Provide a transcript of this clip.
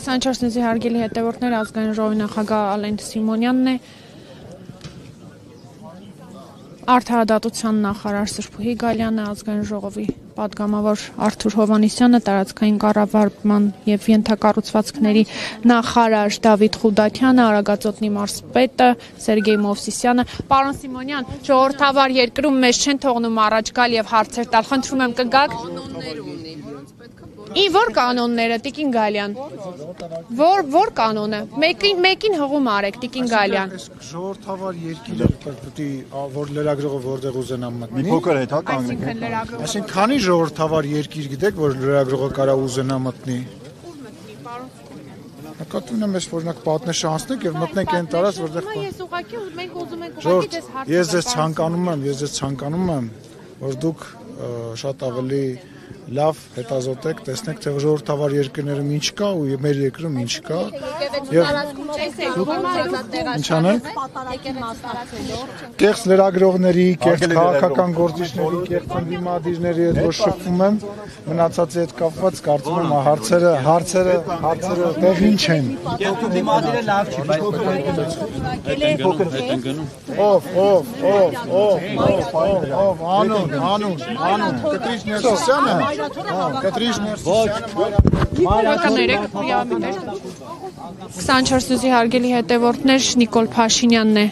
Սանչարսնեզի հարգելի հետևորդներ, ազգային ժողովի նախագահ Ալեն Սիմոնյանն է, Արդարադատության նախարար Սրփուհի Գալյանը, ազգային ժողովի պատգամավոր Արթուր Հովհաննիսյանը, տարածքային կառավարման և ենթակառուցվածքների նախարար Դավիթ Խուդաքյանը, Արագածոտնի մարզպետը Սերգեյ Մովսիսյանը։ Պարոն Սիմոնյան, ժողովրդավար երկրում մեզ չեն թողնում առաջ գալ և հարցեր տալ, խնդրում եմ կգաք։ Որ կանոնները, Տիկին Գալյան, որ կանոնը, մեկին հղում արեք, Տիկին Գալյան։ Ժողովրդավար երկիրը պետք է որ լրագրողը որտեղ ուզենա մտնի։ Մի փոքր հետ հա կանգնենք։ Այսինքն քանի ժողովրդավար երկիր գիտեք, որ լրագրողը կարա ուզենա մտնի։ Նկատում եմ, որ օրինակ պատնեշը անցնենք եւ մտնենք այն տարած, որտեղ Ես ուղղակի մենք ուզում ենք ուղղակի դες հարցը։ Ես ձեզ ցանկանում եմ, որ դուք շատ ավելի լավ հետազոտեք, տեսնեք, թե ժողովրդավար երկրներում ինչ կա ու մեր երկրում ինչ կա։ Ինչ անենք։ Կեղծ լրագրողների, կեղծ քաղաքական գործիչների, կեղծ ընդդիմադիրների հետ որ շփվում եմ, մնացածի հետ կապված կարծում եմ հարցերը տեղ ինչ են։ Ընդդիմադիրը լավ չի, անուն, Կտրիչ Ներսիսյանը, Կտրիչ Ներսիսյանը, 24-ի հարգելի հետևորդներ, Նիկոլ Փաշինյանն է